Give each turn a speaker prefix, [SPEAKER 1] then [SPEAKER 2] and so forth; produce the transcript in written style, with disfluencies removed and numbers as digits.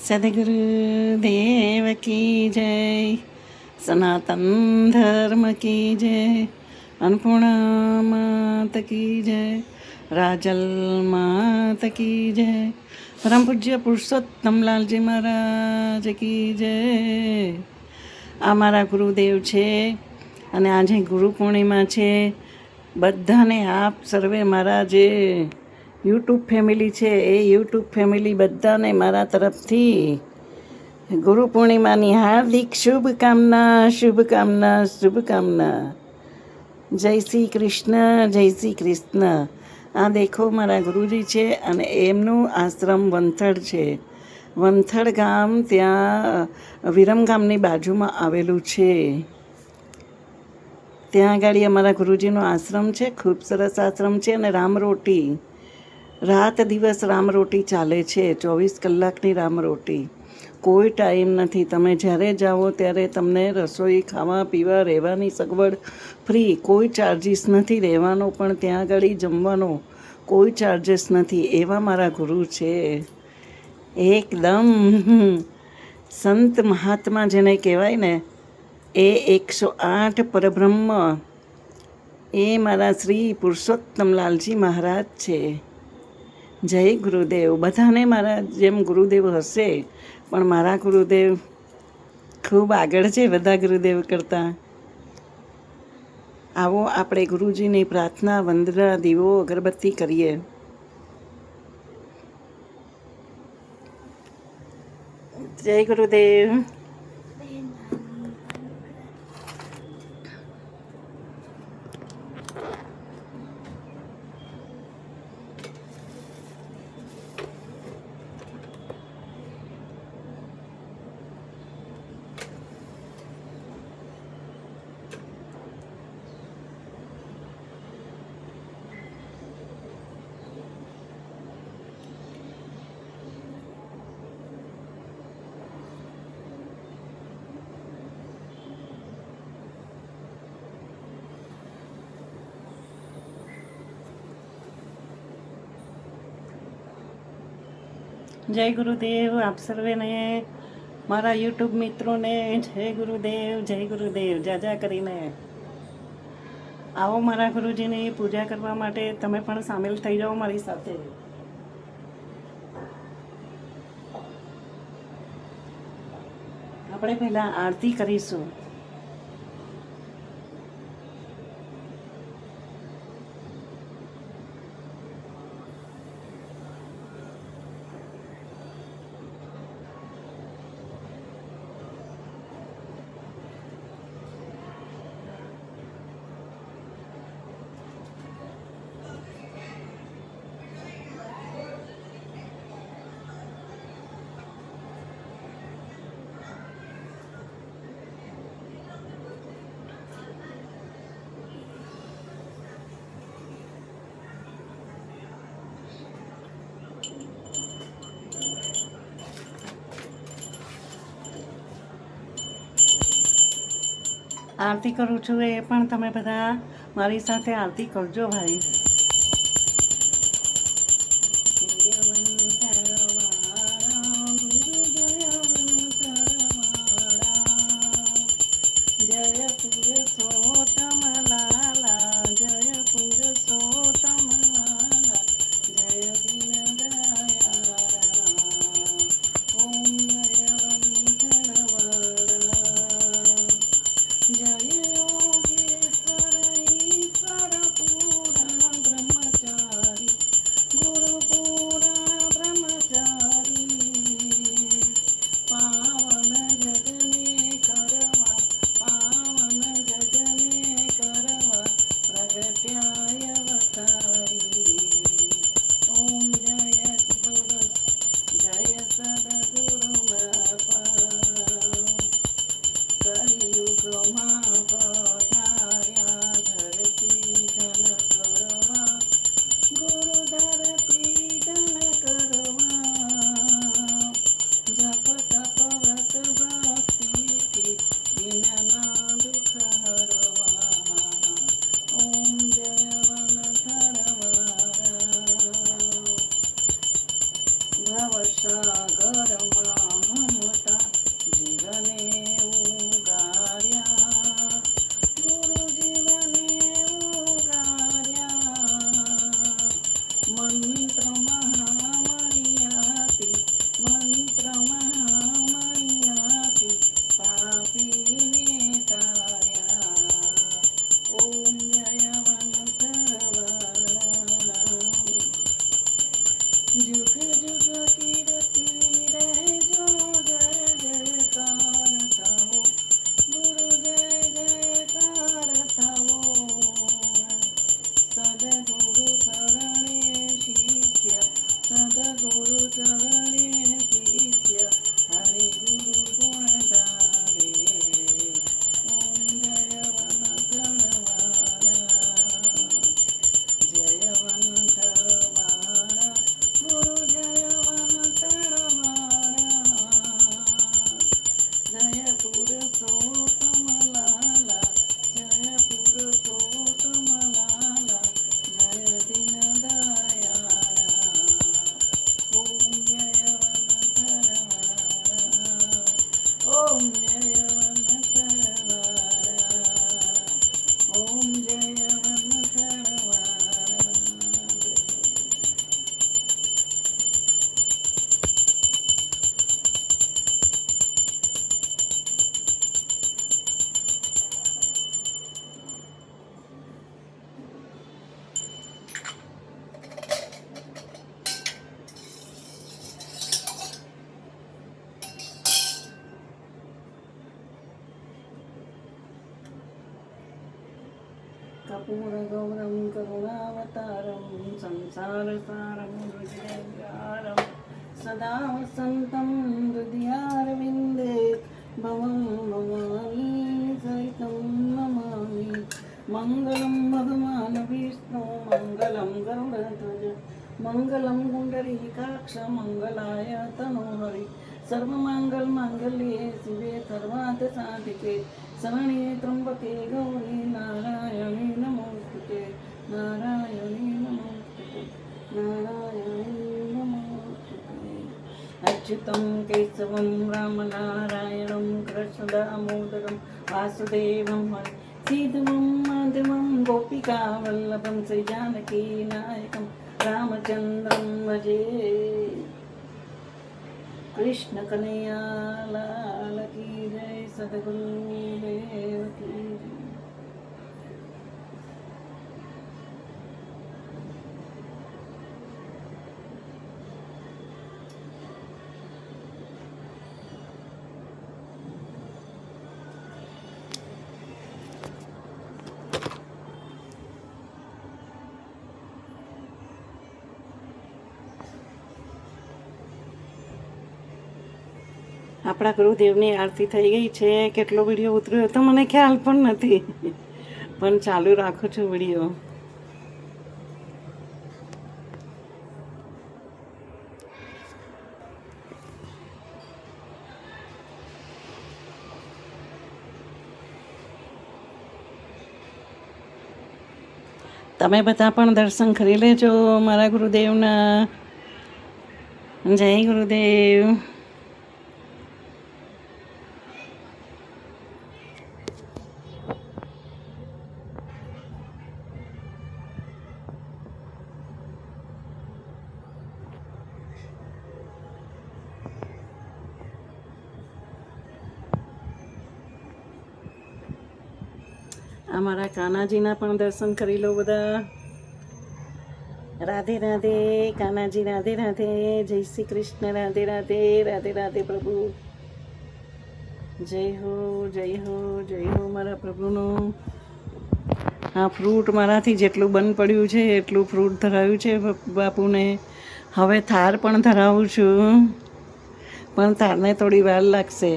[SPEAKER 1] સદગુરુદેવ કી જય, સનાતન ધર્મ કી જય, અન્નપૂર્ણા માત કી જય, રાજલ માત કી જય, પરમ પૂજ્ય પુરુષોત્તમ લાલજી મહારાજ કી જય. આ મારા ગુરુદેવ છે અને આજે ગુરુ પૂર્ણિમા છે. બધાને આપ સર્વે મારા જે યુટ્યુબ ફેમિલી છે એ યુટ્યુબ ફેમિલી બધાને મારા તરફથી ગુરુ પૂર્ણિમાની હાર્દિક શુભકામના શુભકામના શુભકામના. જય શ્રી કૃષ્ણ, જય શ્રી કૃષ્ણ. આ દેખો મારા ગુરુજી છે અને એમનું આશ્રમ વંથડ છે. વંથડ ગામ ત્યાં વિરમગામની બાજુમાં આવેલું છે. ત્યાં આગળ અમારા ગુરુજીનો આશ્રમ છે. ખૂબ સરસ આશ્રમ છે અને રામરોટી રાત દિવસ રામરોટી ચાલે છે. 24 કલાકની રામરોટી, કોઈ ટાઈમ નથી. તમે જ્યારે જાઓ ત્યારે તમને રસોઈ, ખાવા પીવા, રહેવાની સગવડ ફ્રી, કોઈ ચાર્જીસ નથી. રહેવાનો પણ ત્યાં આગળ જમવાનો કોઈ ચાર્જીસ નથી. એવા મારા ગુરુ છે. એકદમ સંત મહાત્મા જેને કહેવાય ને એ 108 પરબ્રહ્મ એ મારા શ્રી પુરુષોત્તમ લાલજી મહારાજ છે. જય ગુરુદેવ. બધાને મારા જેમ ગુરુદેવ હશે પણ મારા ગુરુદેવ ખૂબ આગળ છે બધા ગુરુદેવ કરતાં. આવો આપણે ગુરુજીની પ્રાર્થના, વંદના, દીવો, અગરબત્તી કરીએ. જય ગુરુદેવ. જય ગુરુદેવ. આપ સર્વેને, મારા યુટ્યુબ મિત્રોને જય ગુરુદેવ, જય ગુરુદેવ. જાજા કરીને આવો મારા ગુરુજીની પૂજા કરવા માટે. તમે પણ સામેલ થઈ જાઓ મારી સાથે. આપણે પહેલાં આરતી કરીશું. આરતી કરું છું એ પણ તમે બધા મારી સાથે આરતી કરજો ભાઈ. कर्पूरगौरं करुणावतारं संसारसारं हृदयविहारं सदा वसन्तं हृदयारविन्दे भवं भवानी सहितं नमामि। मङ्गलं भगवान् विष्णु मङ्गलं गरुडध्वज मङ्गलं पुण्डरीकाक्ष मङ्गलाय तनोहरि सर्वमङ्गलमाङ्गल्ये शिवे सर्वार्थसाधिके शरण्ये त्र्यम्बके गौरी नारायणी नमोस्तुते नारायणी नमोस्तुते नारायणी नमोस्तुते। अच्युतं केशवं रामनारायणं कृष्णदामोदरं वासुदेवं सीधवं माधवं गोपिकावल्लभं श्रीजानकीनायकं रामचन्द्रं भजे। कृष्ण कन्हैया लाल की जय सद्गुरुदेव की जय। આપણા ગુરુદેવની આરતી થઈ ગઈ છે. કેટલો વિડીયો ઉતર્યો તો મને ખ્યાલ પણ નથી, પણ ચાલુ રાખું છું વિડીયો. તમે બધા પણ દર્શન કરી લેજો મારા ગુરુદેવના. જય ગુરુદેવ. અમારા કાનાજીના પણ દર્શન કરી લો બધા. રાધે રાધે કાનાજી, રાધે રાધે, જય શ્રી કૃષ્ણ, રાધે રાધે, રાધે રાધે પ્રભુ. જય હો જય હો જય હો મારા પ્રભુનો. આ ફ્રૂટ મારાથી જેટલું બંધ પડ્યું છે એટલું ફ્રૂટ ધરાવ્યું છે બાપુને. હવે થાર પણ ધરાવું છું, પણ થારને થોડી વાર લાગશે.